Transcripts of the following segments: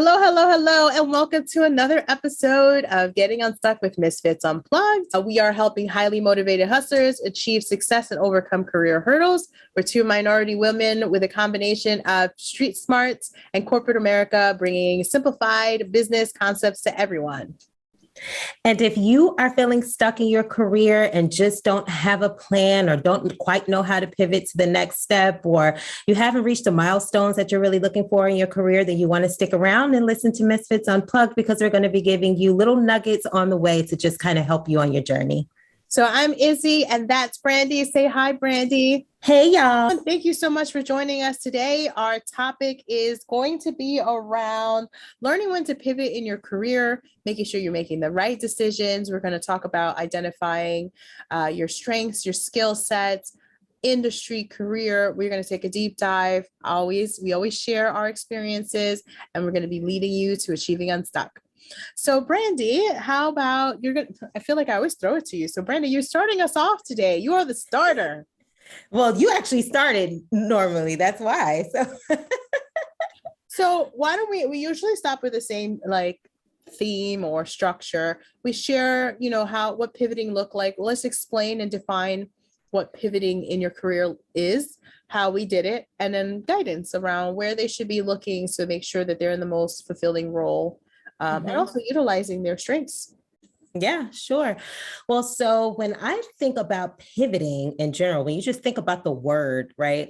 Hello, hello, hello, and welcome to another episode of Getting Unstuck with Misfits Unplugged. We are helping highly motivated hustlers achieve success and overcome career hurdles. We're two minority women with a combination of street smarts and corporate America, bringing simplified business concepts to everyone. And if you are feeling stuck in your career and just don't have a plan or don't quite know how to pivot to the next step, or you haven't reached the milestones that you're really looking for in your career, then you want to stick around and listen to Misfits Unplugged, because we're going to be giving you little nuggets on the way to just kind of help you on your journey. So I'm Izzy, and that's Brandy. Say hi, Brandy. Hey, y'all. Thank you so much for joining us today. Our topic is going to be around learning when to pivot in your career, making sure you're making the right decisions. We're going to talk about identifying your strengths, your skill sets, industry, career. We're going to take a deep dive. We always share our experiences, and we're going to be leading you to achieving Unstuck. So Brandy, how about I feel like I always throw it to you. So Brandy, you're starting us off today. You are the starter. Well, you actually started normally. That's why. So why don't we usually stop with the same theme or structure. We share, what pivoting look like. Let's explain and define what pivoting in your career is, how we did it, and then guidance around where they should be looking to make sure that they're in the most fulfilling role. And also utilizing their strengths. Yeah, sure. Well, so when I think about pivoting in general, when you just think about the word, right,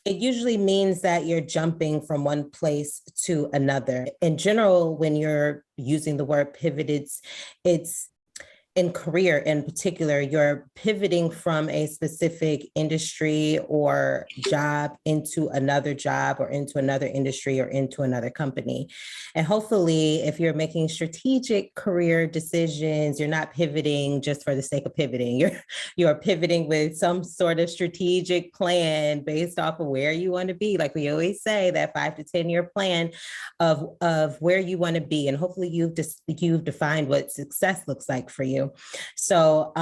it usually means that you're jumping from one place to another. In general, when you're using the word pivot, it's in career in particular, you're pivoting from a specific industry or job into another job or into another industry or into another company. And hopefully, if you're making strategic career decisions, you're not pivoting just for the sake of pivoting. You're pivoting with some sort of strategic plan based off of where you want to be. Like we always say, that 5 to 10 year plan of where you want to be. And hopefully you've defined what success looks like for you. So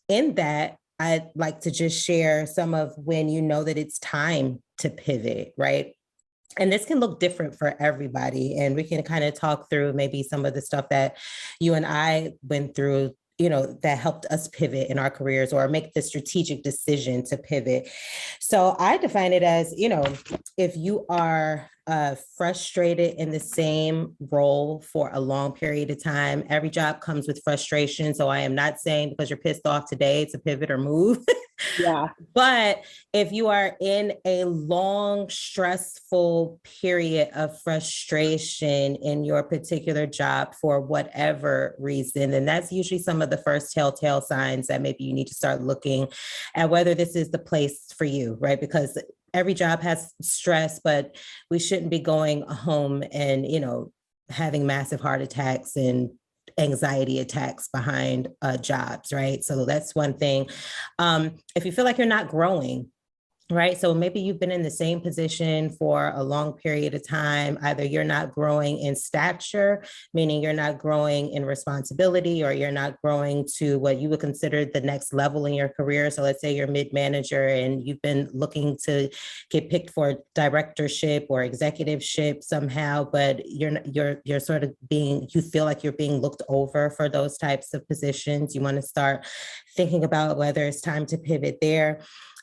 in that, I'd like to just share some of when you know that it's time to pivot, right? And this can look different for everybody. And we can kind of talk through maybe some of the stuff that you and I went through, that helped us pivot in our careers or make the strategic decision to pivot. So I define it as, if you are frustrated in the same role for a long period of time, every job comes with frustration. So I am not saying because you're pissed off today to pivot or move. Yeah. But if you are in a long, stressful period of frustration in your particular job for whatever reason, then that's usually some of the first telltale signs that maybe you need to start looking at whether this is the place for you, right? Because every job has stress, but we shouldn't be going home and, having massive heart attacks and anxiety attacks behind jobs, right? So that's one thing. If you feel like you're not growing, right? So maybe you've been in the same position for a long period of time. Either you're not growing in stature, meaning you're not growing in responsibility, or you're not growing to what you would consider the next level in your career. So let's say you're mid-manager and you've been looking to get picked for directorship or executiveship somehow, but you're sort of you feel like you're being looked over for those types of positions. You want to start thinking about whether it's time to pivot there.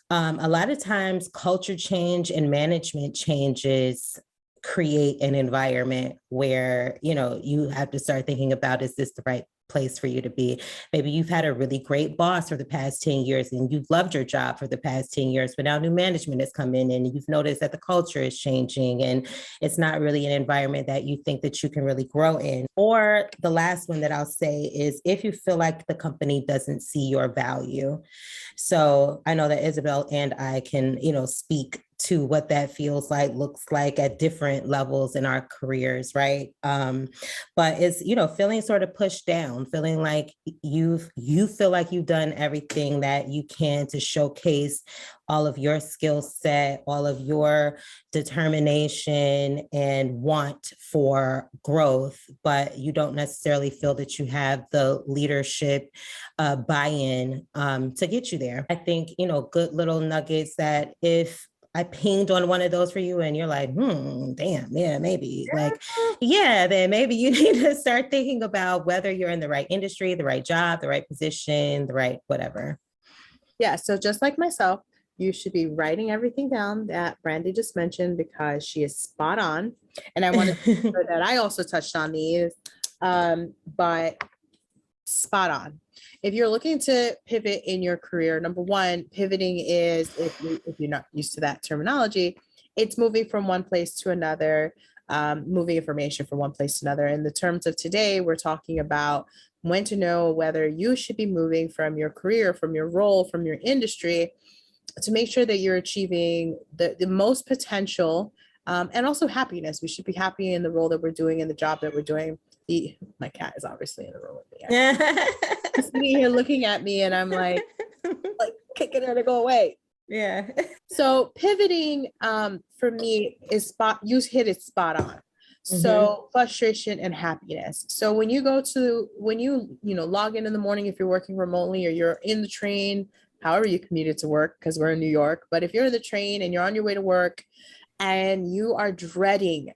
A lot of times culture change and management changes create an environment where, you have to start thinking about, is this the right place for you to be? Maybe you've had a really great boss for the past 10 years and you've loved your job for the past 10 years, but now new management has come in and you've noticed that the culture is changing and it's not really an environment that you think that you can really grow in. Or the last one that I'll say is if you feel like the company doesn't see your value. So I know that Isabel and I can, speak to what that feels like, looks like at different levels in our careers, right? But it's, feeling sort of pushed down, feeling like you feel like you've done everything that you can to showcase all of your skill set, all of your determination and want for growth, but you don't necessarily feel that you have the leadership buy-in to get you there. I think, good little nuggets that if I pinged on one of those for you and you're like, damn, yeah, maybe. Like, yeah, then maybe you need to start thinking about whether you're in the right industry, the right job, the right position, the right whatever. Yeah. So just like myself, you should be writing everything down that Brandy just mentioned because she is spot on. And I wanted to make sure that I also touched on these, but spot on. If you're looking to pivot in your career, number one, pivoting is, if you're not used to that terminology, it's moving from one place to another, moving information from one place to another. In the terms of today, we're talking about when to know whether you should be moving from your career, from your role, from your industry, to make sure that you're achieving the most potential, and also happiness. We should be happy in the role that we're doing and the job that we're doing. My cat is obviously in the room with me. He's sitting here looking at me and I'm like kicking her to go away. Yeah. So pivoting, for me is you hit it spot on. So frustration and happiness. So when you log in the morning, if you're working remotely or you're in the train, however you commuted to work, because we're in New York, but if you're in the train and you're on your way to work and you are dreading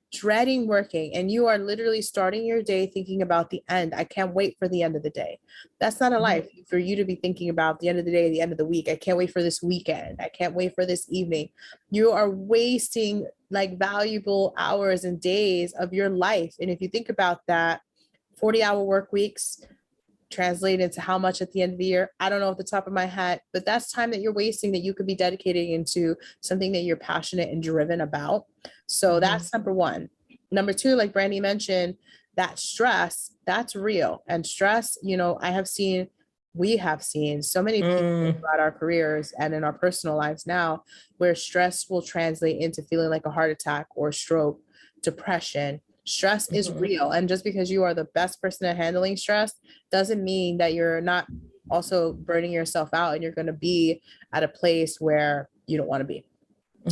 working, and you are literally starting your day thinking about the end. I can't wait for the end of the day. That's not a life for you to be thinking about the end of the day, the end of the week. I can't wait for this weekend. I can't wait for this evening. You are wasting like valuable hours and days of your life. And if you think about that, 40-hour work weeks translate into how much at the end of the year, I don't know off the top of my head, but that's time that you're wasting that you could be dedicating into something that you're passionate and driven about. So that's number one. Number two, like Brandy mentioned, that stress, that's real. And stress, we have seen so many people throughout our careers and in our personal lives now, where stress will translate into feeling like a heart attack or stroke, depression. Stress is real. And just because you are the best person at handling stress doesn't mean that you're not also burning yourself out and you're going to be at a place where you don't want to be.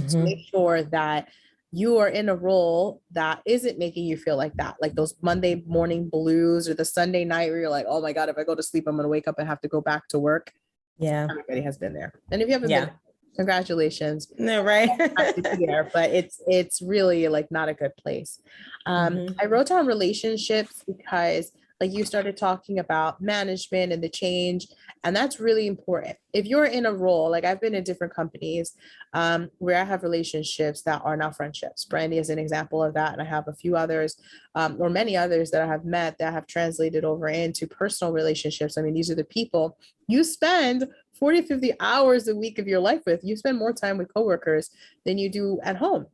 So make sure that you are in a role that isn't making you feel like that, like those Monday morning blues or the Sunday night where you're like, oh my God, if I go to sleep, I'm going to wake up and have to go back to work. Yeah. Everybody has been there. And if you haven't been, congratulations. No, right. There, but it's really like not a good place. I wrote down relationships because like you started talking about management and the change, and that's really important. If you're in a role, like I've been in different companies where I have relationships that are now friendships. Brandy is an example of that, and I have a few others, or many others that I have met that have translated over into personal relationships. I mean, these are the people you spend 40, 50 hours a week of your life with. You spend more time with coworkers than you do at home.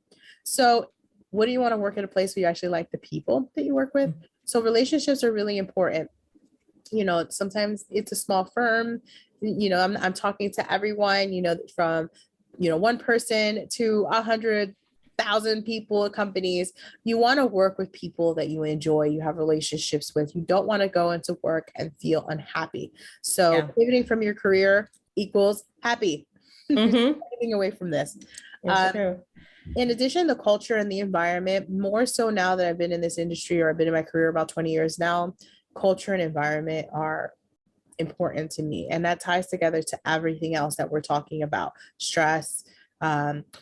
So what do you want to work at a place where you actually like the people that you work with? So relationships are really important. Sometimes it's a small firm, I'm talking to everyone, from, one person to 100,000 people, companies. You want to work with people that you enjoy, you have relationships with. You don't want to go into work and feel unhappy. So pivoting from your career equals happy. Getting away from this. In addition, the culture and the environment, more so now that I've been in this industry, or I've been in my career about 20 years now, culture and environment are important to me. And that ties together to everything else that we're talking about: stress,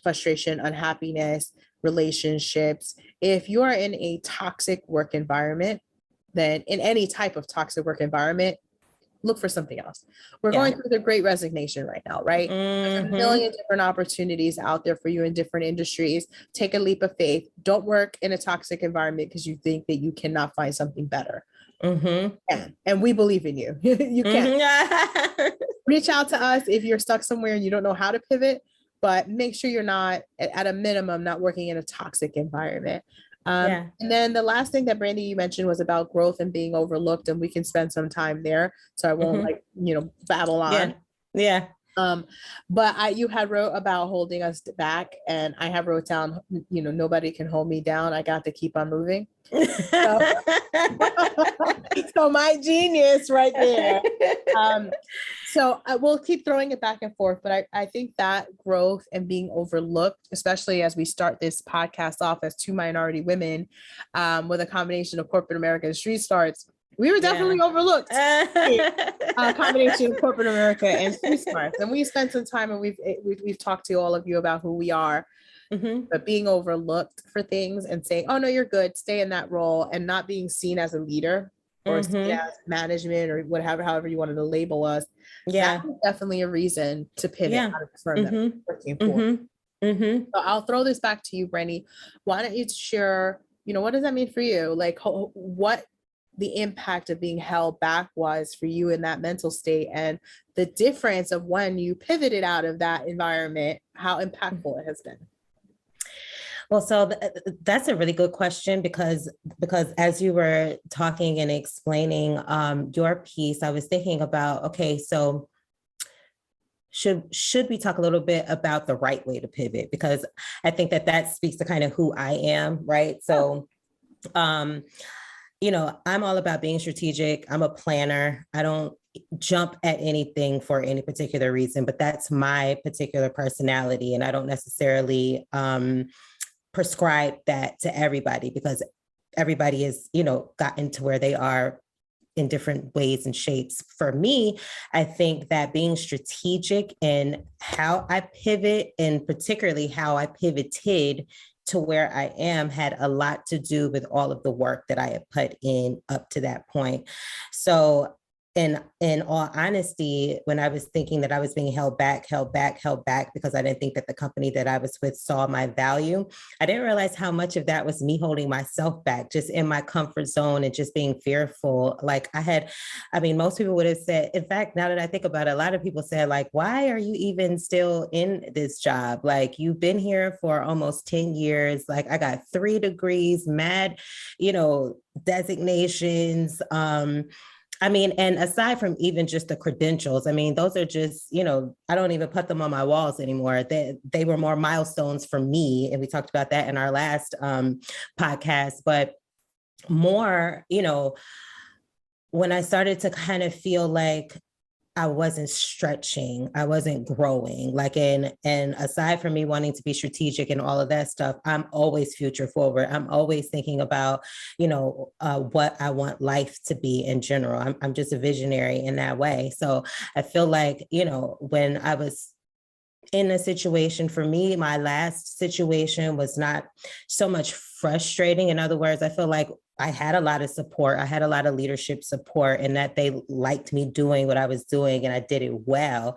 frustration, unhappiness, relationships. If you are in a toxic work environment, then in any type of toxic work environment, look for something else. We're going through the great resignation right now, right? There's a million different opportunities out there for you in different industries. Take a leap of faith. Don't work in a toxic environment because you think that you cannot find something better. And we believe in you. You can. Reach out to us if you're stuck somewhere and you don't know how to pivot, but make sure you're not, at a minimum, not working in a toxic environment. And then the last thing that Brandy, you mentioned was about growth and being overlooked, and we can spend some time there. So I won't babble on. But you had wrote about holding us back, and I have wrote down, nobody can hold me down. I got to keep on moving. So, so my genius right there. So I will keep throwing it back and forth, but I think that growth and being overlooked, especially as we start this podcast off as two minority women, with a combination of corporate America and street starts, We were Yeah. definitely overlooked. Combination of corporate America and Street Smarts. And we spent some time and we've talked to all of you about who we are, but being overlooked for things and saying, oh no, you're good, stay in that role, and not being seen as a leader or seen as management or whatever, however you wanted to label us. Yeah. That was definitely a reason to pivot out of the firm that we're working for. So I'll throw this back to you, Brenny. Why don't you share, what does that mean for you? Like what the impact of being held back was for you in that mental state, and the difference of when you pivoted out of that environment, how impactful it has been. Well, so that's a really good question because as you were talking and explaining your piece, I was thinking about, okay, so should we talk a little bit about the right way to pivot? Because I think that speaks to kind of who I am, right? So, I'm all about being strategic. I'm a planner. I don't jump at anything for any particular reason, but that's my particular personality. And I don't necessarily prescribe that to everybody because everybody is, gotten to where they are in different ways and shapes. For me, I think that being strategic in how I pivot, and particularly how I pivoted to where I am, had a lot to do with all of the work that I had put in up to that point. So in all honesty, when I was thinking that I was being held back because I didn't think that the company that I was with saw my value, I didn't realize how much of that was me holding myself back, just in my comfort zone and just being fearful. Like most people would have said, in fact, now that I think about it, a lot of people said, like, why are you even still in this job? Like, you've been here for almost 10 years. Like, I got 3 degrees, mad, designations. And aside from even just the credentials, those are just, I don't even put them on my walls anymore. They were more milestones for me. And we talked about that in our last podcast, but more, when I started to kind of feel like I wasn't stretching, I wasn't growing, and aside from me wanting to be strategic and all of that stuff, I'm always future forward. I'm always thinking about, what I want life to be in general. I'm just a visionary in that way. So I feel like, when I was in a situation, for me, my last situation was not so much frustrating. In other words, I feel like I had a lot of support. I had a lot of leadership support, and that they liked me doing what I was doing, and I did it well,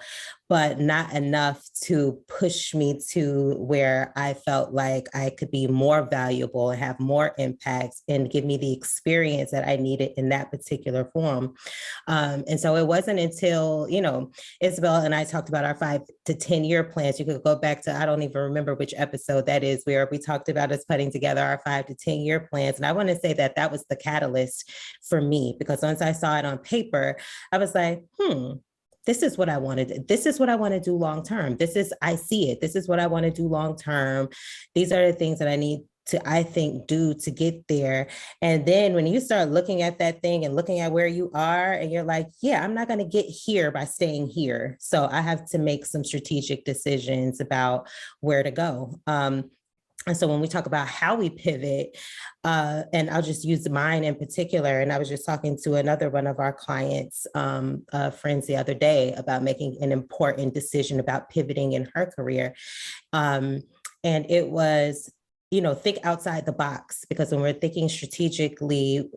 but not enough to push me to where I felt like I could be more valuable and have more impact and give me the experience that I needed in that particular form. And so it wasn't until, Isabel and I talked about our 5 to 10 year plans. You could go back to, I don't even remember which episode that is, where we talked about us putting together our 5 to 10 year plans. And I want to say that was the catalyst for me, because once I saw it on paper, I was like, this is what I wanted. This is what I want to do long term. I see it. This is what I want to do long term. These are the things that I need to, I think, do to get there. And then when you start looking at that thing and looking at where you are, and you're like, yeah, I'm not going to get here by staying here. So I have to make some strategic decisions about where to go. And so when we talk about how we pivot, and I'll just use mine in particular, and I was just talking to another one of our clients, friends, the other day, about making an important decision about pivoting in her career. And it was, think outside the box, because when we're thinking strategically,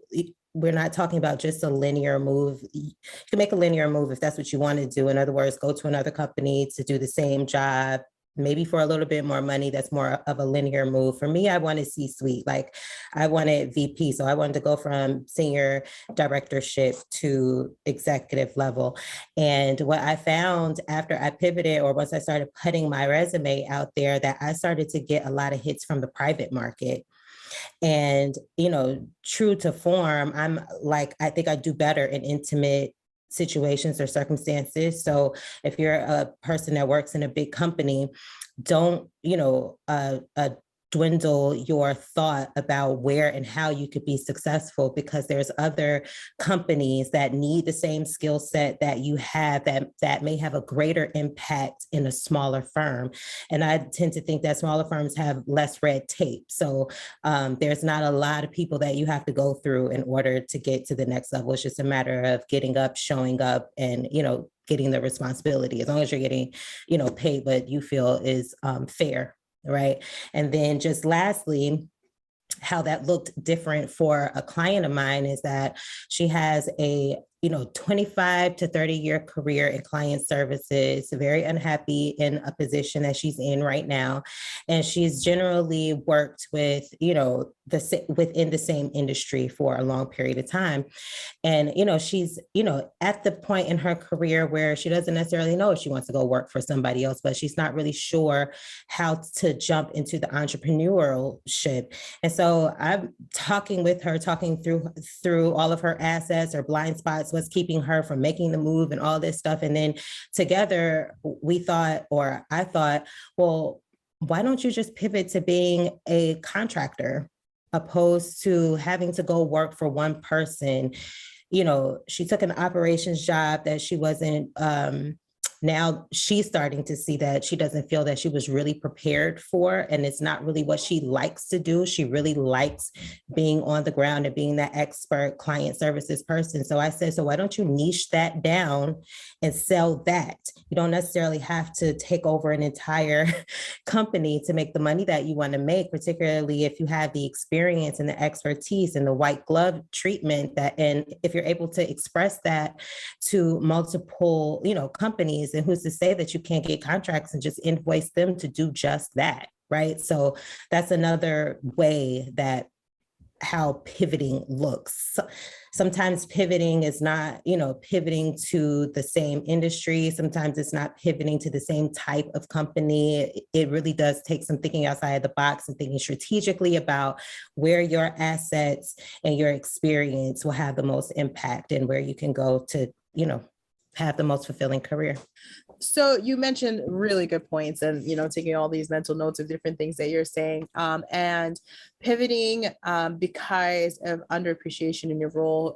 we're not talking about just a linear move. You can make a linear move if that's what you want to do. In other words, go to another company to do the same job, maybe for a little bit more money. That's more of a linear move. For me, I wanted C-suite, like I wanted VP. So I wanted to go from senior directorship to executive level. And what I found after I pivoted, or once I started putting my resume out there, that I started to get a lot of hits from the private market. And, true to form, I'm like, I think I do better in intimate situations or circumstances. So if you're a person that works in a big company, don't, dwindle your thought about where and how you could be successful, because there's other companies that need the same skill set that you have that may have a greater impact in a smaller firm. And I tend to think that smaller firms have less red tape. So there's not a lot of people that you have to go through in order to get to the next level. It's just a matter of getting up, showing up, and, getting the responsibility, as long as you're getting, paid what you feel is fair. Right. And then just lastly, how that looked different for a client of mine is that she has a 25 to 30-year career in client services, very unhappy in a position that she's in right now. And she's generally worked with, within the same industry for a long period of time. And, she's, at the point in her career where she doesn't necessarily know if she wants to go work for somebody else, but she's not really sure how to jump into the entrepreneurship. And so I'm talking with her, talking through all of her assets or blind spots, what's keeping her from making the move and all this stuff. And then together I thought, well, why don't you just pivot to being a contractor opposed to having to go work for one person? She took an operations job that she wasn't, now she's starting to see that she doesn't feel that she was really prepared for, and it's not really what she likes to do. She really likes being on the ground and being that expert client services person. So I said, so why don't you niche that down and sell that? You don't necessarily have to take over an entire company to make the money that you want to make, particularly if you have the experience and the expertise and the white glove treatment and if you're able to express that to multiple, companies, and who's to say that you can't get contracts and just invoice them to do just that, right? So that's another way that how pivoting looks. Sometimes pivoting is not, pivoting to the same industry. Sometimes it's not pivoting to the same type of company. It really does take some thinking outside the box and thinking strategically about where your assets and your experience will have the most impact and where you can go to, have the most fulfilling career. So you mentioned really good points, and taking all these mental notes of different things that you're saying, and pivoting because of underappreciation in your role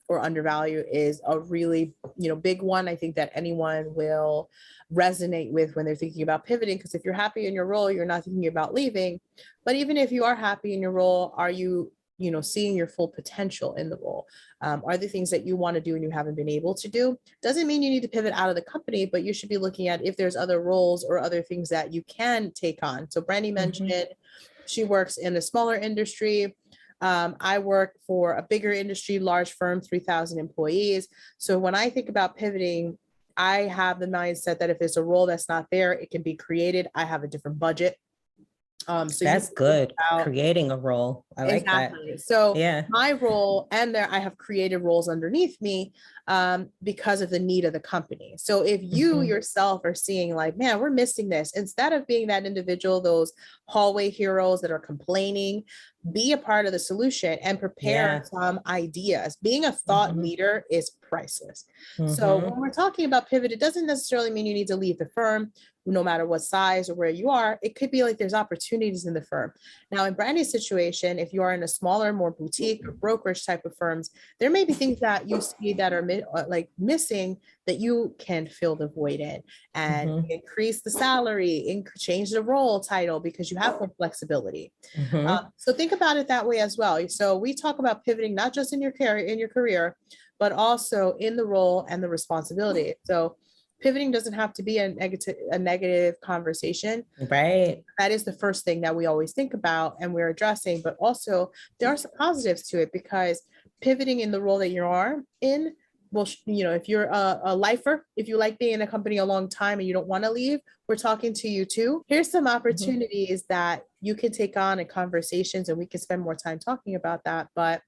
or undervalue is a really big one. I think that anyone will resonate with when they're thinking about pivoting, because if you're happy in your role, you're not thinking about leaving. But even if you are happy in your role, are you seeing your full potential in the role? Are the things that you want to do and you haven't been able to do? Doesn't mean you need to pivot out of the company, but you should be looking at if there's other roles or other things that you can take on. So Brandy mentioned she works in a smaller industry. I work for a bigger industry, large firm, 3,000 employees. So when I think about pivoting, I have the mindset that if it's a role that's not there, it can be created. I have a different budget. So that's good. Creating a role. I like exactly. that. So yeah, my role, and there I have created roles underneath me because of the need of the company. So if you yourself are seeing like, man, we're missing this, instead of being that individual, those hallway heroes that are complaining, be a part of the solution and prepare some ideas. Being a thought leader is priceless. So when we're talking about pivot, it doesn't necessarily mean you need to leave the firm, no matter what size or where you are. It could be like there's opportunities in the firm. Now, in Brandy's situation, if you are in a smaller, more boutique or brokerage type of firms, there may be things that you see that are missing that you can fill the void in and increase the salary, change the role title because you have more flexibility. So think about it that way as well. So we talk about pivoting not just in your career, but also in the role and the responsibility. So pivoting doesn't have to be a negative conversation. Right. That is the first thing that we always think about and we're addressing, but also there are some positives to it, because pivoting in the role that you are in, well, if you're a lifer, if you like being in a company a long time and you don't want to leave, we're talking to you too. Here's some opportunities that you can take on in conversations, and we can spend more time talking about that. But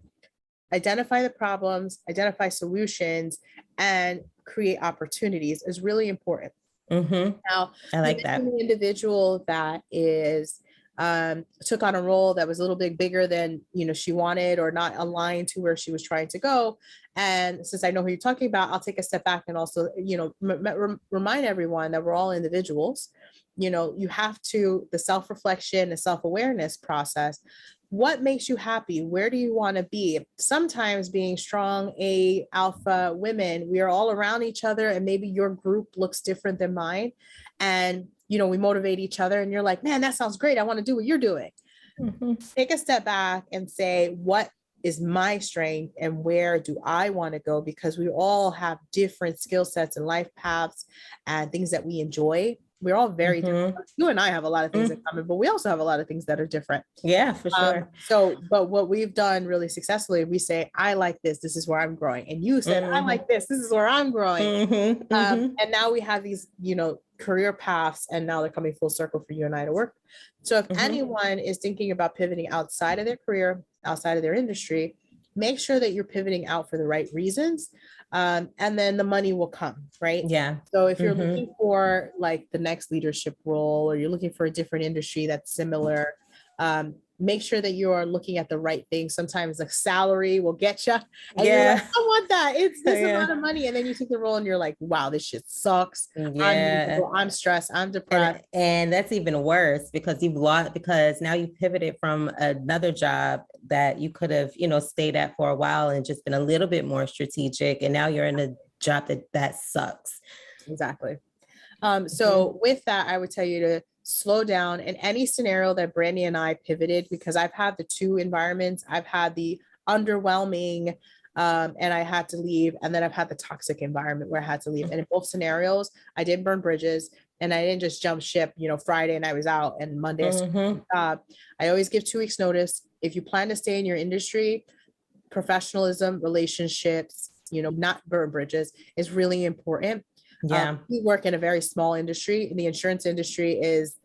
identify the problems, identify solutions, and create opportunities is really important. Now, I like that. The individual that is took on a role that was a little bit bigger than she wanted or not aligned to where she was trying to go. And since I know who you're talking about, I'll take a step back and also remind everyone that we're all individuals. you have to, the self-reflection and self-awareness process. What makes you happy? Where do you want to be? Sometimes being strong A alpha women, we are all around each other, and maybe your group looks different than mine. And, we motivate each other, and you're like, man, that sounds great. I want to do what you're doing. Take a step back and say, what is my strength and where do I want to go? Because we all have different skill sets and life paths and things that we enjoy. We're all very different. You and I have a lot of things in common, but we also have a lot of things that are different. Yeah, for sure. But what we've done really successfully, we say, I like this. This is where I'm growing. And you said, I like this. This is where I'm growing. And now we have these, career paths, and now they're coming full circle for you and I to work. So if anyone is thinking about pivoting outside of their career, outside of their industry, make sure that you're pivoting out for the right reasons. And then the money will come, right? Yeah. So if you're looking for like the next leadership role, or you're looking for a different industry that's similar, make sure that you are looking at the right thing. Sometimes the salary will get you, and you're like, I want that. It's this amount of money. And then you take the role and you're like, wow, this shit sucks. I'm stressed. I'm depressed. And that's even worse because because now you pivoted from another job that you could have, stayed at for a while and just been a little bit more strategic. And now you're in a job that sucks. Exactly. So with that, I would tell you to slow down in any scenario that Brandy and I pivoted, because I've had the two environments. I've had the underwhelming, and I had to leave. And then I've had the toxic environment where I had to leave. And in both scenarios, I did burn bridges, and I didn't just jump ship, Friday and I was out, and Monday. I always give 2 weeks notice. If you plan to stay in your industry, professionalism, relationships, not burn bridges is really important. We work in a very small industry, and the insurance industry is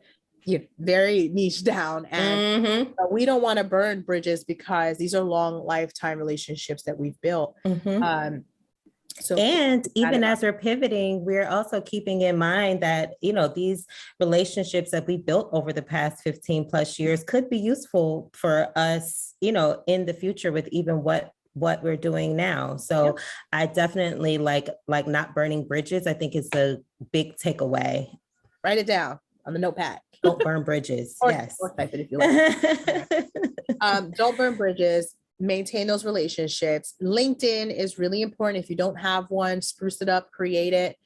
very niche down, and we don't want to burn bridges because these are long lifetime relationships that we've built. And even as we're pivoting, we're also keeping in mind that, these relationships that we built over the past 15 plus years could be useful for us, in the future with even what we're doing now. So I definitely like not burning bridges. I think it's a big takeaway. Write it down on the notepad. Don't burn bridges. Yes. Or type it if you like. Don't burn bridges. Maintain those relationships. LinkedIn is really important. If you don't have one, spruce it up, create it.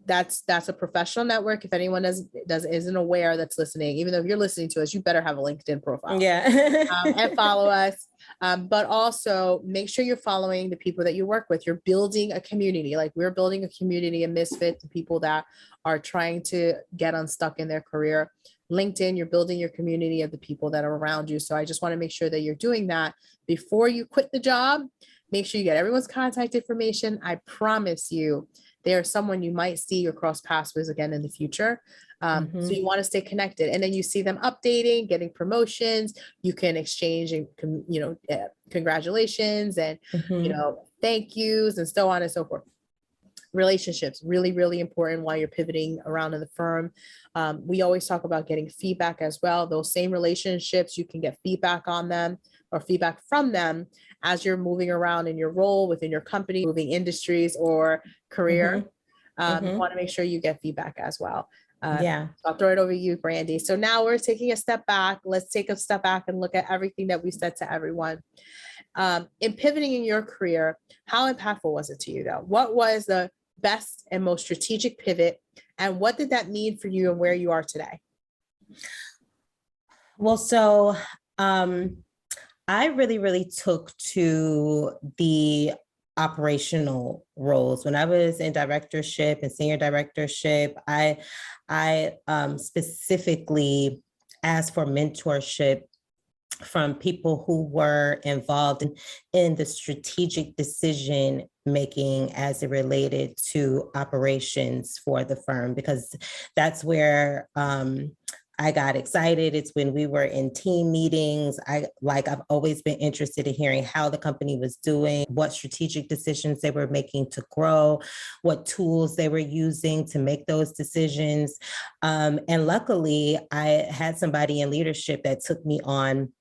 That's a professional network. If anyone isn't aware that's listening, even though if you're listening to us, you better have a LinkedIn profile. And follow us. But also make sure you're following the people that you work with. You're building a community. Like we're building a community of Misfits, people that are trying to get unstuck in their career. LinkedIn, you're building your community of the people that are around you. So I just want to make sure that you're doing that before you quit the job. Make sure you get everyone's contact information. I promise you, there's someone you might see or cross paths with again in the future. So you want to stay connected, and then you see them updating, getting promotions. You can exchange and, congratulations and, thank yous and so on and so forth. Relationships, really, really important while you're pivoting around in the firm. We always talk about getting feedback as well. Those same relationships, you can get feedback on them or feedback from them as you're moving around in your role within your company, moving industries or career. You want to make sure you get feedback as well. So I'll throw it over to you, Brandy. So now we're taking a step back. Let's take a step back and look at everything that we said to everyone. In pivoting in your career, how impactful was it to you though? What was the best and most strategic pivot, and what did that mean for you and where you are today? Well, so I really took to the operational roles. When I was in directorship and senior directorship, I specifically asked for mentorship from people who were involved in the strategic decision making as it related to operations for the firm, because that's where I got excited. It's when we were in team meetings. I've always been interested in hearing how the company was doing, what strategic decisions they were making to grow, what tools they were using to make those decisions. And luckily, I had somebody in leadership that took me on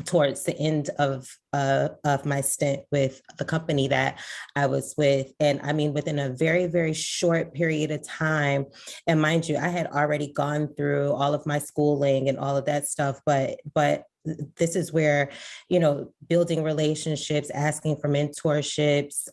towards the end of my stint with the company that I was with. And I mean, within a very, very short period of time, and mind you, I had already gone through all of my schooling and all of that stuff, but this is where, you know, building relationships, asking for mentorships,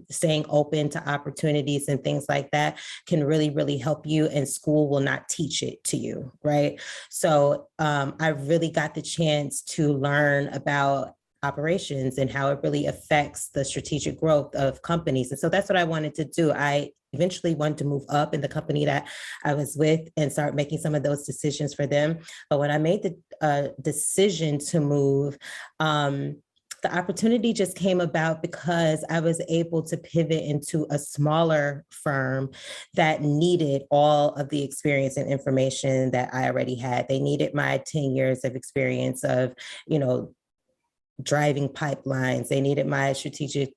staying open to opportunities and things like that can really, really help you, and school will not teach it to you, right? So I really got the chance to learn about operations and how it really affects the strategic growth of companies. And so that's what I wanted to do. I eventually wanted to move up in the company that I was with and start making some of those decisions for them. But when I made the decision to move, the opportunity just came about because I was able to pivot into a smaller firm that needed all of the experience and information that I already had. They needed my 10 years of experience of, you know, driving pipelines. They needed my strategic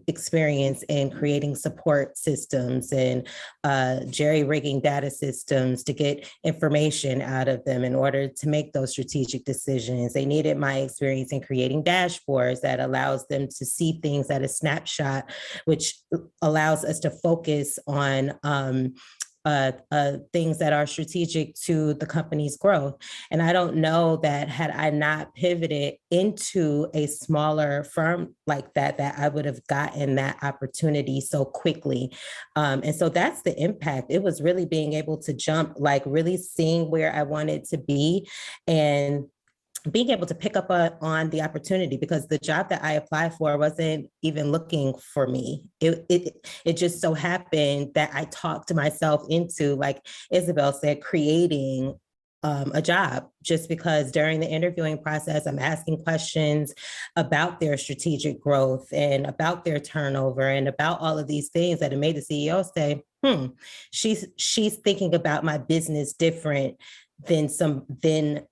experience in creating support systems and jerry-rigging data systems to get information out of them in order to make those strategic decisions. They needed my experience in creating dashboards that allows them to see things at a snapshot, which allows us to focus on things that are strategic to the company's growth. And I don't know that had I not pivoted into a smaller firm like that, that I would have gotten that opportunity so quickly. And so that's the impact. It was really being able to jump, like really seeing where I wanted to be and being able to pick up on the because the job that I applied for wasn't even looking for me. It just so happened that I talked myself into, like Isabel said, creating a job, just because during the interviewing process, I'm asking questions about their strategic growth and about their turnover and about all of these things that have made the CEO say, she's thinking about my business different than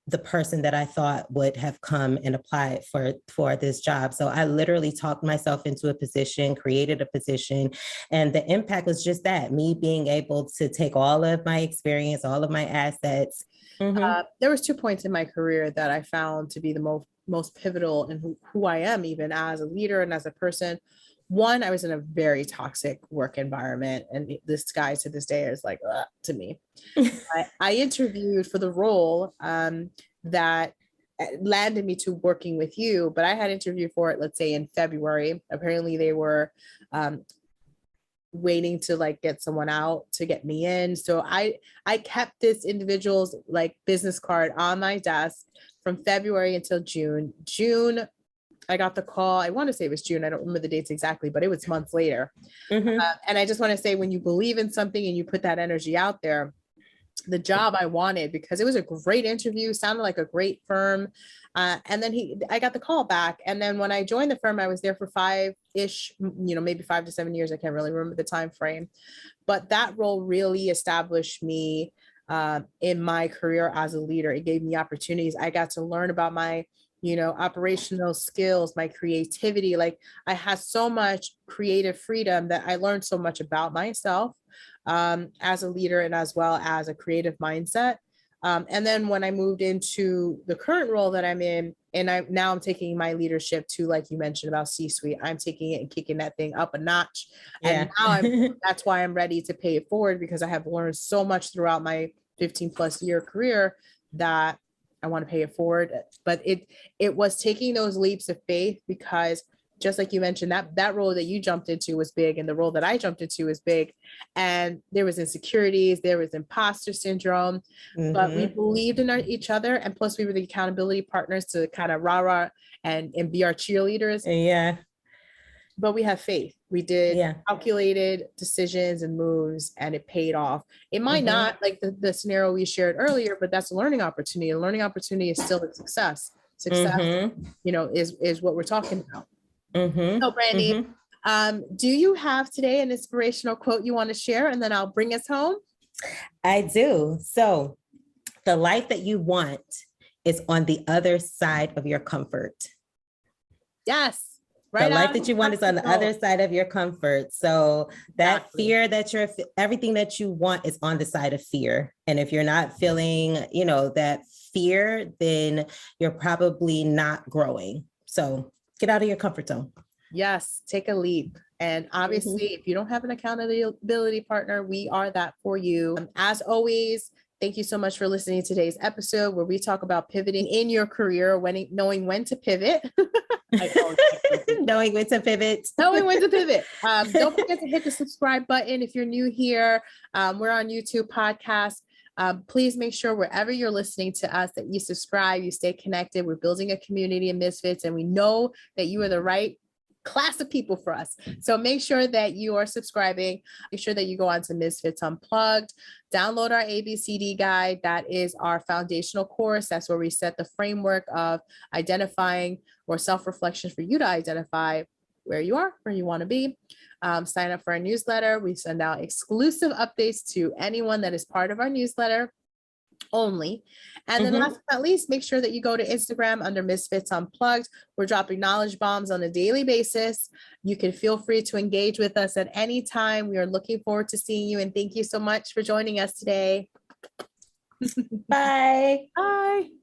the person that I thought would have come and applied for this job. So I literally talked myself into a position, created a position, and the impact was just that, me being able to take all of my experience, all of my assets. There was 2 points in my career that I found to be the most pivotal in who I am, even as a leader and as a person. One, I was in a very toxic work environment, and this guy to this day is like to me. I interviewed for the role that landed me to working with you, but I had interviewed for it, let's say in February. Apparently they were waiting to like get someone out to get me in. So I kept this individual's like business card on my desk from February until June. I got the call. I want to say it was June. I don't remember the dates exactly, but it was months later. And I just want to say, when you believe in something and you put that energy out there, the job I wanted, because it was a great interview, sounded like a great firm. And then I got the call back. And then when I joined the firm, I was there for 5-ish, maybe 5 to 7 years. I can't really remember the time frame, but that role really established me in my career as a leader. It gave me opportunities. I got to learn about my operational skills, my creativity. Like, I had so much creative freedom that I learned so much about myself as a leader and as well as a creative mindset. And then when I moved into the current role that I'm in, and I'm taking my leadership to, like you mentioned about C-suite, I'm taking it and kicking that thing up a notch. And now that's why I'm ready to pay it forward, because I have learned so much throughout my 15 plus year career that I want to pay it forward. But it was taking those leaps of faith, because just like you mentioned, that role that you jumped into was big, and the role that I jumped into was big, and there was insecurities, there was imposter syndrome, but we believed in each other, and plus we were the accountability partners to kind of rah and be our cheerleaders. Yeah. But we have faith. We did calculated decisions and moves, and it paid off. It might not, like the scenario we shared earlier, but that's a learning opportunity. A learning opportunity is still a success. Success, is what we're talking about. So Brandy, do you have today an inspirational quote you want to share, and then I'll bring us home? I do. So, the life that you want is on the other side of your comfort. Yes. The right life that you want is on the other side of your comfort. So that fear that everything that you want is on the side of fear. And if you're not feeling, that fear, then you're probably not growing. So get out of your comfort zone. Yes, take a leap. And obviously, if you don't have an accountability partner, we are that for you. As always, thank you so much for listening to today's episode where we talk about pivoting in your career, knowing when to pivot. Knowing when to pivot. Knowing when to pivot. Don't forget to hit the subscribe button if you're new here. We're on YouTube podcast. Please make sure wherever you're listening to us that you subscribe, you stay connected. We're building a community of misfits, and we know that you are the right class of people for us. So make sure that you are subscribing. Make sure that you go on to Misfits Unplugged, download our ABCD guide. That is our foundational course. That's where we set the framework of identifying or self-reflection for you to identify where you are, where you want to be. Sign up for our newsletter. We send out exclusive updates to anyone that is part of our newsletter only. And then last but not least, make sure that you go to Instagram under Misfits Unplugged. We're dropping knowledge bombs on a daily basis. You can feel free to engage with us at any time. We are looking forward to seeing you. And thank you so much for joining us today. Bye. Bye.